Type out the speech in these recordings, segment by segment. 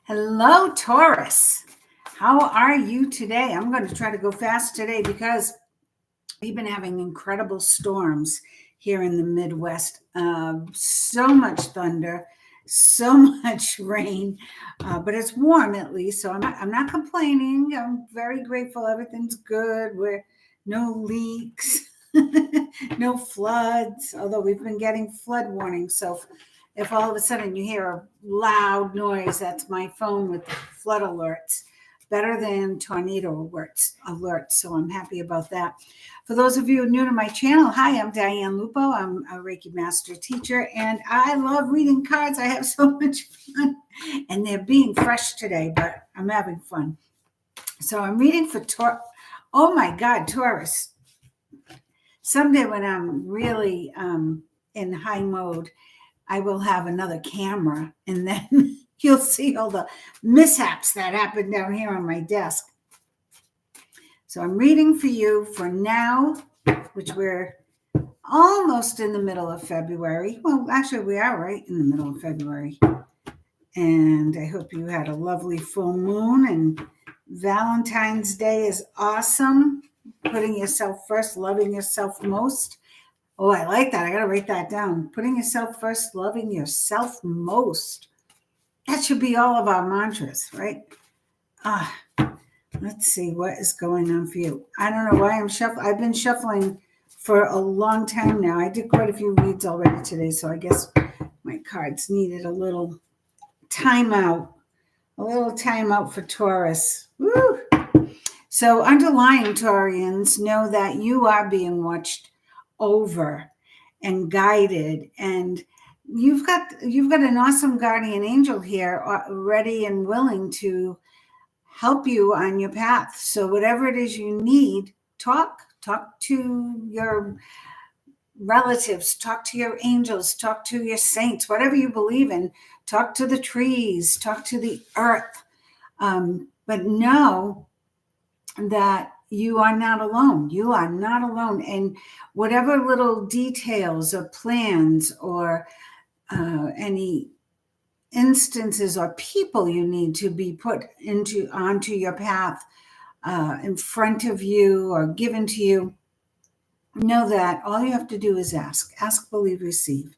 Hello, Taurus. How are you today? I'm going to try to go fast today because we've been having incredible storms here in the Midwest. So much thunder, so much rain, but it's warm at least. So I'm not complaining. I'm very grateful. Everything's good. We're no leaks, no floods, although we've been getting flood warnings. So if all of a sudden you hear a loud noise, that's my phone with flood alerts. Better than tornado alerts. So I'm happy about that. For those of you new to my channel, hi, I'm Diane Lupo. I'm a Reiki Master Teacher, and I love reading cards. I have so much fun, and they're being fresh today, but I'm having fun. So I'm reading for Taurus. Oh my God, Taurus. Someday when I'm really in high mode, I will have another camera, and then you'll see all the mishaps that happen down here on my desk. So I'm reading for you for now, which we're almost in the middle of February. Well, actually, we are right in the middle of February. And I hope you had a lovely full moon, and Valentine's Day is awesome. Putting yourself first, loving yourself most. Oh, I like that. I got to write that down. Putting yourself first, loving yourself most. That should be all of our mantras, right? Let's see what is going on for you. I don't know why I'm shuffling. I've been shuffling for a long time now. I did quite a few reads already today, so I guess my cards needed a little timeout. A little timeout for Taurus. Woo! So underlying Taurians, know that you are being watched over and guided, and you've got an awesome guardian angel here ready and willing to help you on your path. So whatever it is you need, talk to your relatives, talk to your angels, talk to your saints, whatever you believe in, talk to the trees, talk to the earth, but know that you are not alone. You are not alone. And whatever little details or plans or any instances or people you need to be put onto your path in front of you or given to you, know that all you have to do is ask, believe, receive.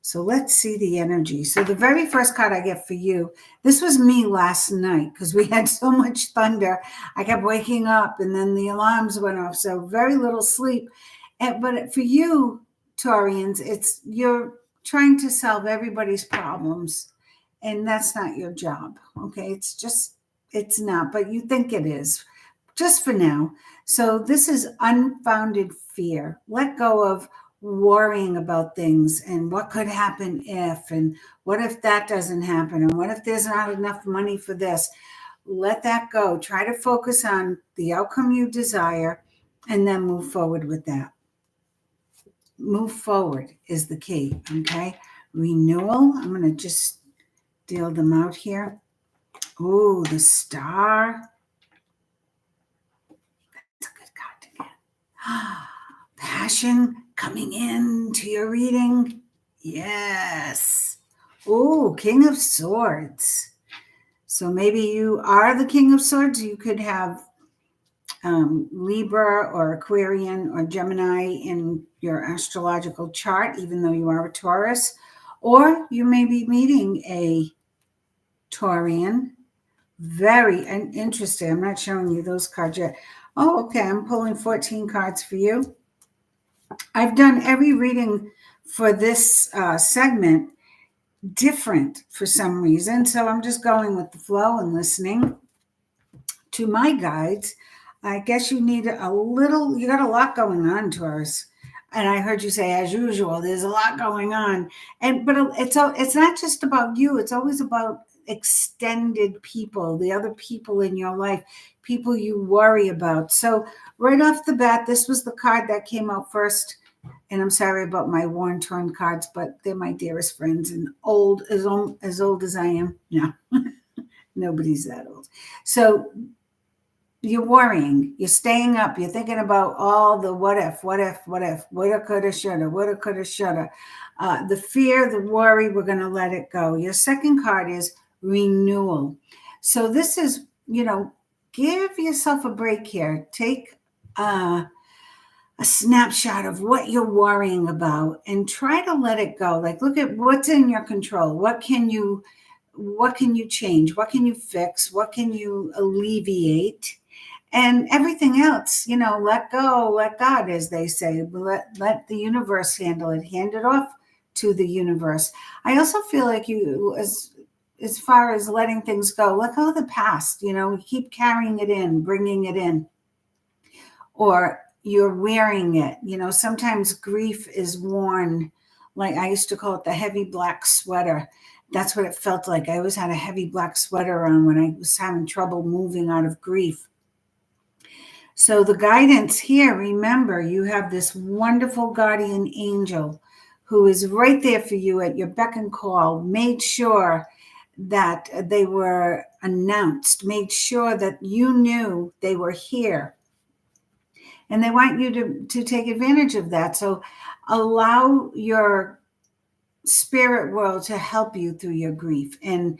So let's see the energy. So the very first card I get for you, this was me last night because we had so much thunder. I kept waking up and then the alarms went off. So very little sleep. But for you, Taurians, you're trying to solve everybody's problems. And that's not your job. Okay. It's not, but you think it is just for now. So this is unfounded fear. Let go of worrying about things and what could happen if, and what if that doesn't happen, and what if there's not enough money for this. Let that go. Try to focus on the outcome you desire and then move forward with that. Move forward is the key. Okay. Renewal. I'm going to just deal them out here. Oh, the Star. That's a good card to get. Passion coming into your reading. Yes. Oh, King of Swords. So maybe you are the King of Swords. You could have Libra or Aquarian or Gemini in your astrological chart, even though you are a Taurus. Or you may be meeting a Taurian. Very interesting. I'm not showing you those cards yet. Oh, okay. I'm pulling 14 cards for you. I've done every reading for this segment different for some reason. So I'm just going with the flow and listening to my guides. I guess you need you got a lot going on, Taurus. And I heard you say, as usual, there's a lot going on. But it's not just about you. It's always about extended people, the other people in your life, people you worry about. So right off the bat, this was the card that came out first. And I'm sorry about my worn-torn cards, but they're my dearest friends and as old as I am. No, nobody's that old. So you're worrying, you're staying up, you're thinking about all the what if, woulda, coulda, shoulda. The fear, the worry, we're going to let it go. Your second card is renewal. So this is, give yourself a break here. Take a snapshot of what you're worrying about and try to let it go. Like, look at what's in your control. What can you change? What can you fix? What can you alleviate? And everything else, let go, let God, as they say. Let the universe handle it. Hand it off to the universe. I also feel like you, as far as letting things go, let go of the past. Keep carrying it in, bringing it in, or you're wearing it. Sometimes grief is worn, like I used to call it the heavy black sweater. That's what it felt like. I always had a heavy black sweater on when I was having trouble moving out of grief. So the guidance here, remember, you have this wonderful guardian angel who is right there for you at your beck and call, made sure that they were announced, made sure that you knew they were here. And they want you to take advantage of that. So allow your spirit world to help you through your grief and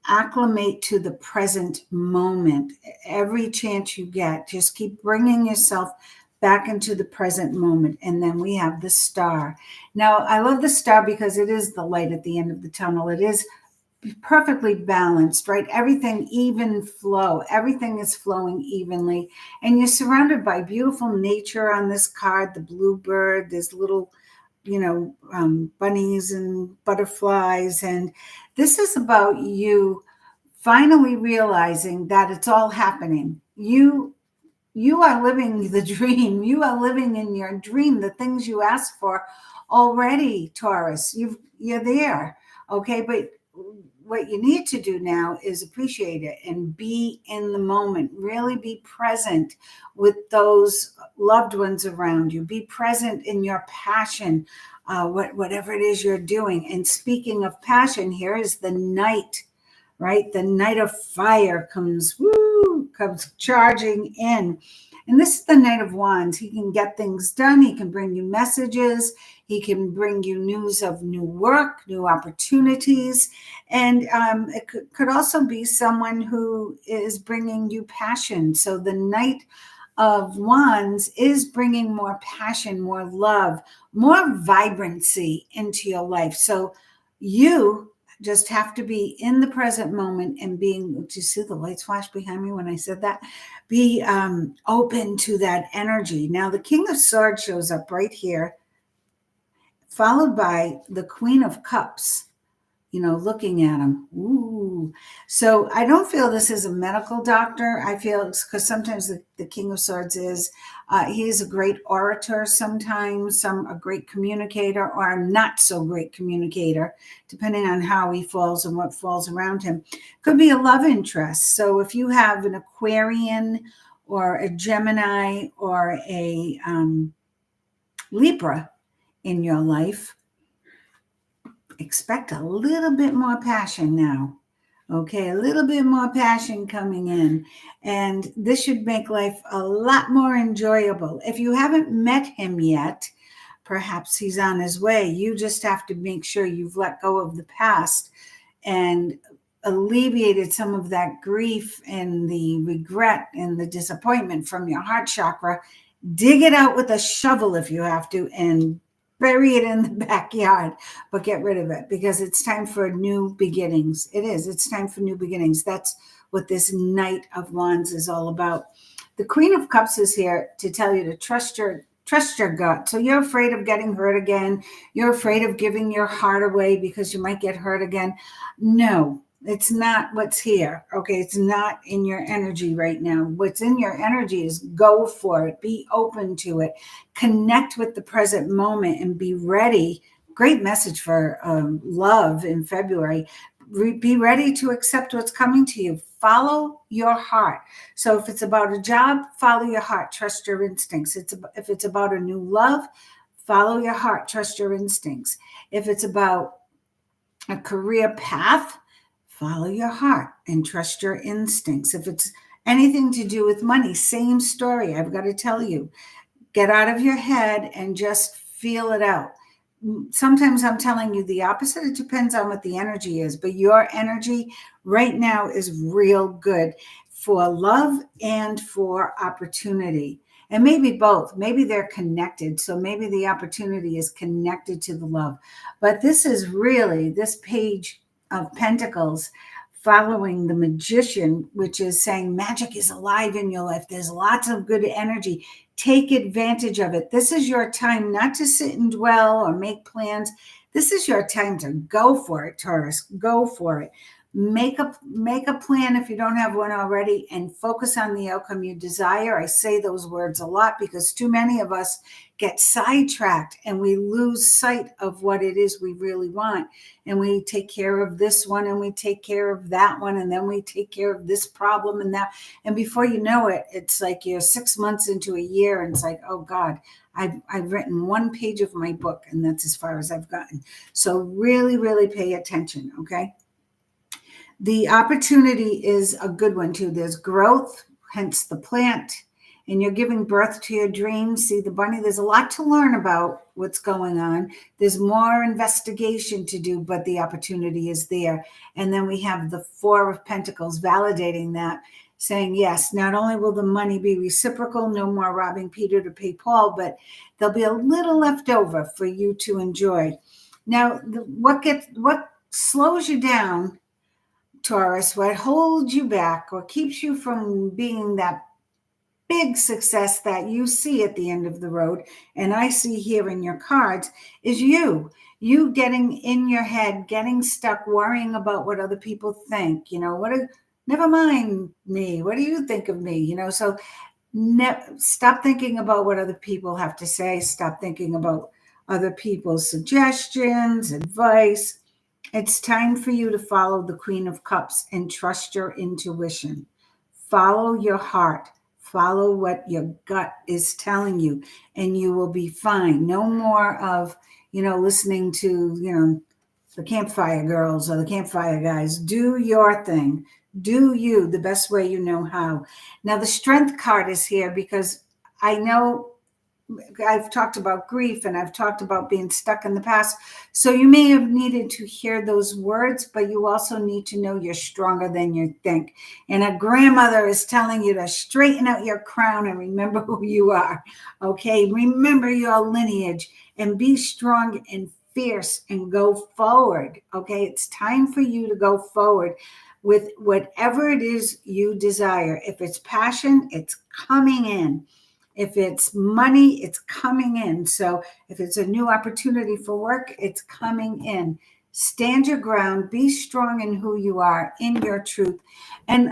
acclimate to the present moment. Every chance you get, just keep bringing yourself back into the present moment. And then we have the star. Now, I love the star because it is the light at the end of the tunnel. It is perfectly balanced, right? Everything even flow. Everything is flowing evenly. And you're surrounded by beautiful nature on this card, the bluebird, there's little bunnies and butterflies. And this is about you finally realizing that it's all happening. You are living the dream. You are living in your dream, the things you asked for already, Taurus. You're there. Okay. But what you need to do now is appreciate it and be in the moment. Really be present with those loved ones around you. Be present in your passion, whatever it is you're doing. And speaking of passion, here is the knight, right? The knight of fire comes charging in. And this is the Knight of Wands. He can get things done. He can bring you messages. He can bring you news of new work, new opportunities. And it could also be someone who is bringing you passion. So the Knight of Wands is bringing more passion, more love, more vibrancy into your life. So you just have to be in the present moment and being, do you see the lights flash behind me when I said that? Be open to that energy. Now, the King of Swords shows up right here, followed by the Queen of Cups, looking at him. Ooh. So I don't feel this is a medical doctor. I feel it's because sometimes the King of Swords he is a great orator sometimes, a great communicator, or a not so great communicator, depending on how he falls and what falls around him. Could be a love interest. So if you have an Aquarian or a Gemini or a Libra in your life, expect a little bit more passion now. Okay, a little bit more passion coming in. And this should make life a lot more enjoyable. If you haven't met him yet, perhaps he's on his way. You just have to make sure you've let go of the past and alleviated some of that grief and the regret and the disappointment from your heart chakra. Dig it out with a shovel if you have to, and bury it in the backyard, but get rid of it because it's time for new beginnings. It is. It's time for new beginnings. That's what this Knight of Wands is all about. The Queen of Cups is here to tell you to trust your gut. So you're afraid of getting hurt again. You're afraid of giving your heart away because you might get hurt again. No, it's not what's here. Okay, it's not in your energy right now. What's in your energy is go for it. Be open to it. Connect with the present moment and be ready. Great message for love in February. Be ready to accept what's coming to you. Follow your heart. So if it's about a job, follow your heart. Trust your instincts. If it's about a new love, follow your heart. Trust your instincts. If it's about a career path, follow your heart and trust your instincts. If it's anything to do with money, same story. I've got to tell you, get out of your head and just feel it out. sometimes I'm telling you the opposite. It depends on what the energy is, but your energy right now is real good for love and for opportunity. And maybe both. Maybe they're connected. So maybe the opportunity is connected to the love. But this is really this page of Pentacles following the Magician, which is saying magic is alive in your life. There's lots of good energy. Take advantage of it. This is your time not to sit and dwell or make plans. This is your time to go for it, Taurus. Go for it. Make a plan if you don't have one already, and focus on the outcome you desire. I say those words a lot because too many of us get sidetracked and we lose sight of what it is we really want. And we take care of this one and we take care of that one, and then we take care of this problem and that. And before you know it, it's like you're 6 months into a year and it's like, oh God, I've written one page of my book and that's as far as I've gotten. So really, really pay attention, okay? The opportunity is a good one too. There's growth, hence the plant, and you're giving birth to your dreams. See the bunny, there's a lot to learn about what's going on. There's more investigation to do, but the opportunity is there. And then we have the Four of Pentacles validating that, saying, yes, not only will the money be reciprocal, no more robbing Peter to pay Paul, but there'll be a little left over for you to enjoy. Now, what slows you down, Taurus, what holds you back or keeps you from being that big success that you see at the end of the road, and I see here in your cards, is you getting in your head, getting stuck, worrying about what other people think. Never mind me. What do you think of me? So stop thinking about what other people have to say. Stop thinking about other people's suggestions, advice. It's time for you to follow the Queen of Cups and trust your intuition. Follow your heart. Follow what your gut is telling you, and you will be fine. No more of, listening to, the campfire girls or the campfire guys. Do your thing. Do you the best way you know how. Now, the Strength card is here because I know I've talked about grief and I've talked about being stuck in the past. So you may have needed to hear those words, but you also need to know you're stronger than you think. And a grandmother is telling you to straighten out your crown and remember who you are. Okay. Remember your lineage and be strong and fierce and go forward. Okay. It's time for you to go forward with whatever it is you desire. If it's passion, it's coming in. If it's money, it's coming in. So if it's a new opportunity for work, it's coming in. Stand your ground, be strong in who you are, in your truth, and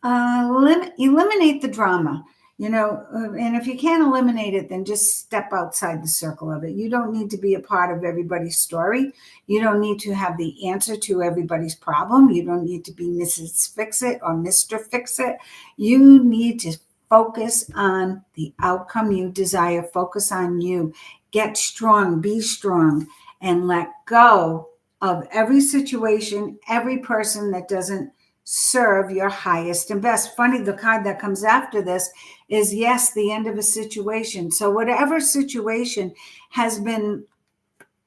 eliminate the drama. And if you can't eliminate it, then just step outside the circle of it. You don't need to be a part of everybody's story. You don't need to have the answer to everybody's problem. You don't need to be Mrs. Fix-It or Mr. Fix-It. You need to focus on the outcome you desire. Focus on you. Get strong, be strong, and let go of every situation, every person that doesn't serve your highest and best. Funny, the card that comes after this is, yes, the end of a situation. So whatever situation has been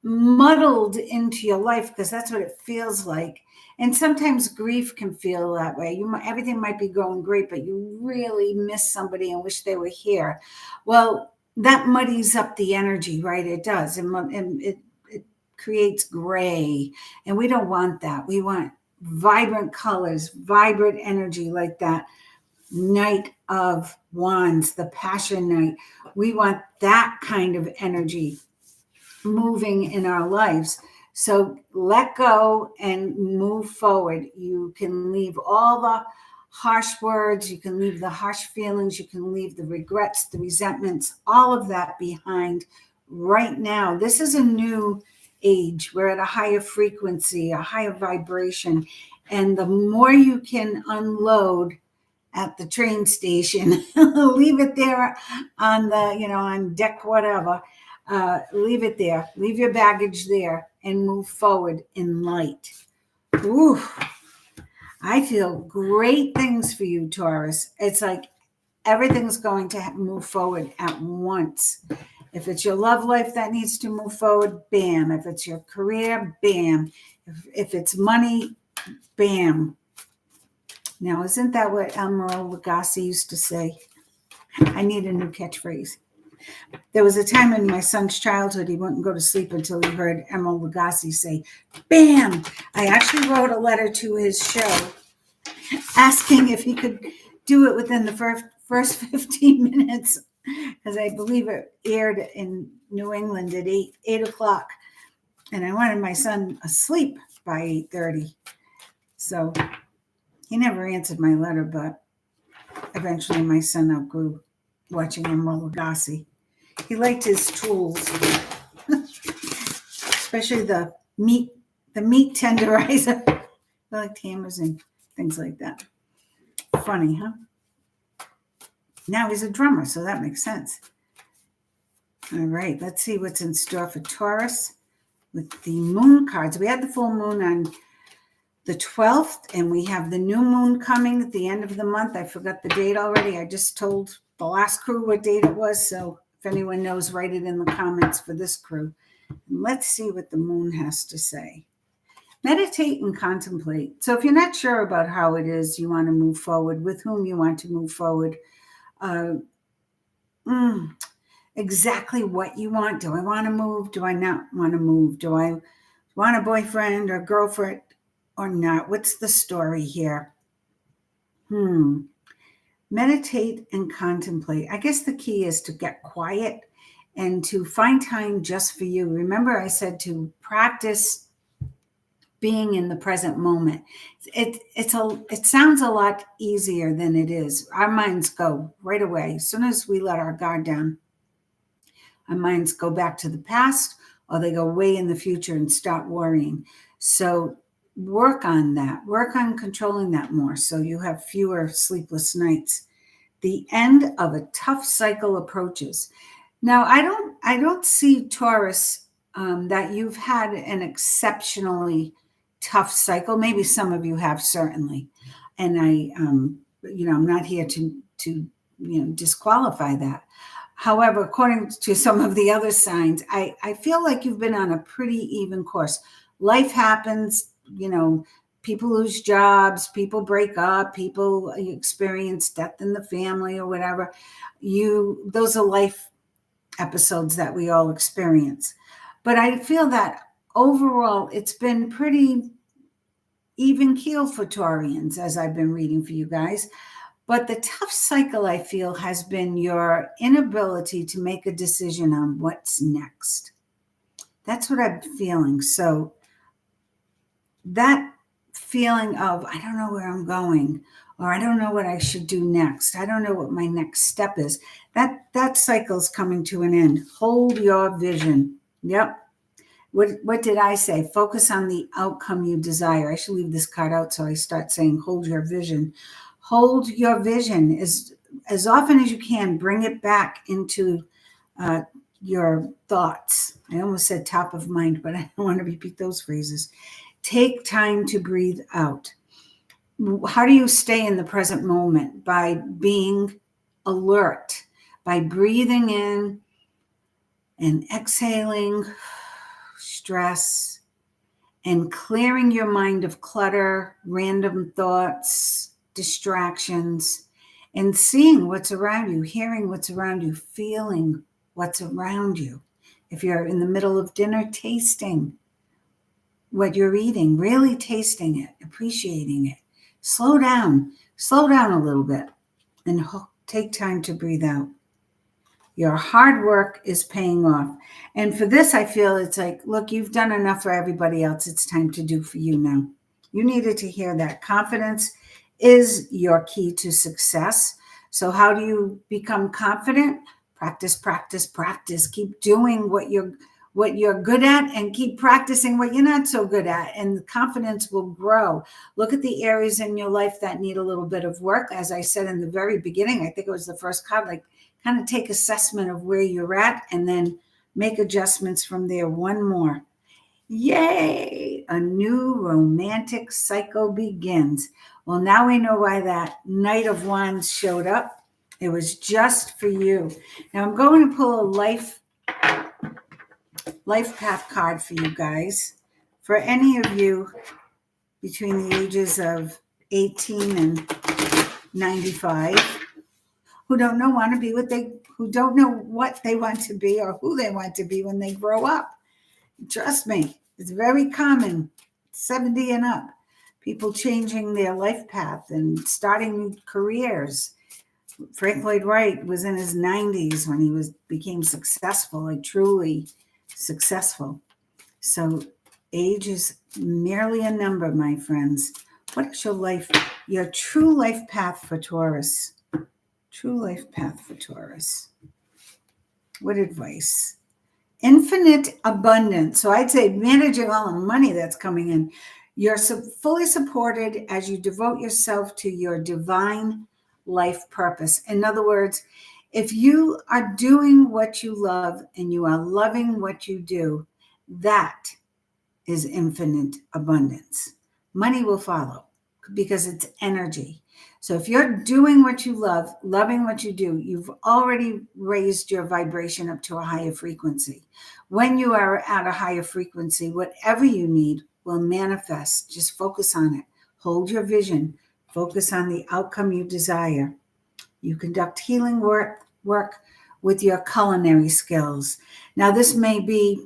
muddled into your life, because that's what it feels like. And sometimes grief can feel that way. Everything might be going great, but you really miss somebody and wish they were here. Well, that muddies up the energy, right? It does. And it creates gray. And we don't want that. We want vibrant colors, vibrant energy like that Knight of Wands, the Passion Knight. We want that kind of energy moving in our lives. So let go and move forward. You can leave all the harsh words, you can leave the harsh feelings, you can leave the regrets, the resentments, all of that behind right now. This is a new age. We're at a higher frequency, a higher vibration. And the more you can unload at the train station, leave it there on the, on deck, whatever. Leave it there. Leave your baggage there and move forward in light. Ooh, I feel great things for you, Taurus. It's like everything's going to move forward at once. If it's your love life that needs to move forward, bam. If it's your career, bam. If it's money, bam. Now, isn't that what Admiral Lagasse used to say? I need a new catchphrase. There was a time in my son's childhood, he wouldn't go to sleep until he heard Admiral Lagasse say, bam. I actually wrote a letter to his show asking if he could do it within the first 15 minutes, because I believe it aired in New England at 8 o'clock. And I wanted my son asleep by 8:30. So he never answered my letter, but eventually my son outgrew watching Admiral Lagasse. He liked his tools, especially the meat tenderizer. I liked hammers and things like that. Funny, huh? Now he's a drummer, so that makes sense. All right, let's see what's in store for Taurus with the moon cards. We had the full moon on the 12th, and we have the new moon coming at the end of the month. I forgot the date already. I just told the last crew what date it was, so if anyone knows, write it in the comments for this crew. And let's see what the moon has to say. Meditate and contemplate. So if you're not sure about how it is you want to move forward, with whom you want to move forward, exactly what you want. Do I want to move? Do I not want to move? Do I want a boyfriend or girlfriend or not? What's the story here? Meditate and contemplate. I guess the key is to get quiet and to find time just for you. Remember, I said to practice being in the present moment. It sounds a lot easier than it is. Our minds go right away. As soon as we let our guard down, our minds go back to the past, or they go way in the future and start worrying. So work on that. Work on controlling that more so you have fewer sleepless nights. The end of a tough cycle approaches. Now, I don't see, Taurus, that you've had an exceptionally tough cycle. Maybe some of you have, certainly. And I'm not here to disqualify that. However, according to some of the other signs, I feel like you've been on a pretty even course. Life happens, people lose jobs, people break up, people experience death in the family or whatever. Those are life episodes that we all experience. But I feel that overall, it's been pretty even keel for Taurians, as I've been reading for you guys. But the tough cycle, I feel, has been your inability to make a decision on what's next. That's what I'm feeling. So that feeling of, I don't know where I'm going, or I don't know what I should do next. I don't know what my next step is. That cycle's coming to an end. Hold your vision. Yep. What did I say? Focus on the outcome you desire. I should leave this card out so I start saying hold your vision. Hold your vision as often as you can. Bring it back into your thoughts. I almost said top of mind, but I don't want to repeat those phrases. Take time to breathe out. How do you stay in the present moment? By being alert, by breathing in and exhaling stress, and clearing your mind of clutter, random thoughts, distractions, and seeing what's around you, hearing what's around you, feeling what's around you. If you're in the middle of dinner, tasting what you're eating, really tasting it, appreciating it. Slow down a little bit, and take time to breathe out. Your hard work is paying off. And for this, I feel it's like, look, you've done enough for everybody else. It's time to do for you now. You needed to hear that. Confidence is your key to success. So how do you become confident? Practice, practice, practice. Keep doing what you're good at, and keep practicing what you're not so good at, and the confidence will grow. Look at the areas in your life that need a little bit of work. As I said in the very beginning, I think it was the first card, like kind of take assessment of where you're at and then make adjustments from there. One more. Yay! A new romantic cycle begins. Well, now we know why that Knight of Wands showed up. It was just for you. Now I'm going to pull a life life path card for you guys. For any of you between the ages of 18 and 95 who don't know who don't know what they want to be or who they want to be when they grow up. Trust me, it's very common, 70 and up, people changing their life path and starting new careers. Frank Lloyd Wright was in his 90s when he became successful, like truly successful. So age is merely a number, my friends. What is your true life path for Taurus? True life path for Taurus. What advice? Infinite abundance. So I'd say managing all the money that's coming in. You're fully supported as you devote yourself to your divine life purpose. In other words, if you are doing what you love and you are loving what you do, that is infinite abundance. Money will follow because it's energy. So if you're doing what you love, loving what you do, you've already raised your vibration up to a higher frequency. When you are at a higher frequency, whatever you need will manifest. Just focus on it. Hold your vision. Focus on the outcome you desire. You conduct healing work with your culinary skills. Now, this may be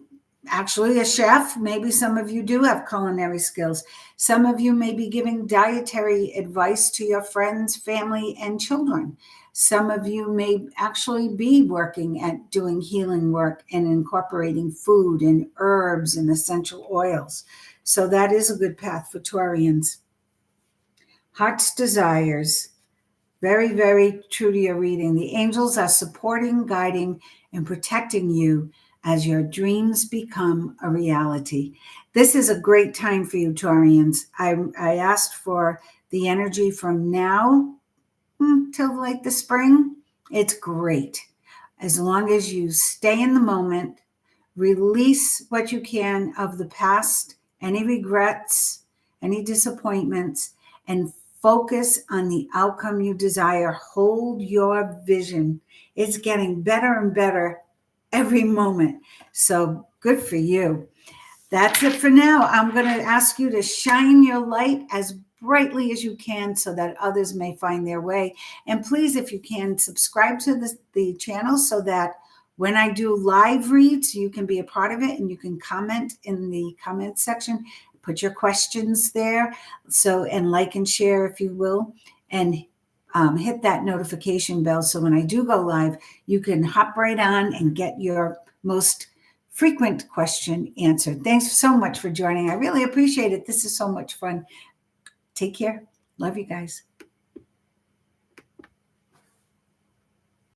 actually a chef. Maybe some of you do have culinary skills. Some of you may be giving dietary advice to your friends, family, and children. Some of you may actually be working at doing healing work and incorporating food and herbs and essential oils. So that is a good path for Taurians. Heart's desires. Very, very true to your reading. The angels are supporting, guiding, and protecting you as your dreams become a reality. This is a great time for you, Taurians. I asked for the energy from now till like the spring. It's great. As long as you stay in the moment, release what you can of the past, any regrets, any disappointments, and focus on the outcome you desire. Hold your vision. It's getting better and better every moment. So good for you. That's it for now. I'm going to ask you to shine your light as brightly as you can so that others may find their way. And please, if you can, subscribe to the channel so that when I do live reads, you can be a part of it and you can comment in the comment section. Put your questions there. And like and share if you will. And hit that notification bell so when I do go live, you can hop right on and get your most frequent question answered. Thanks so much for joining. I really appreciate it. This is so much fun. Take care. Love you guys.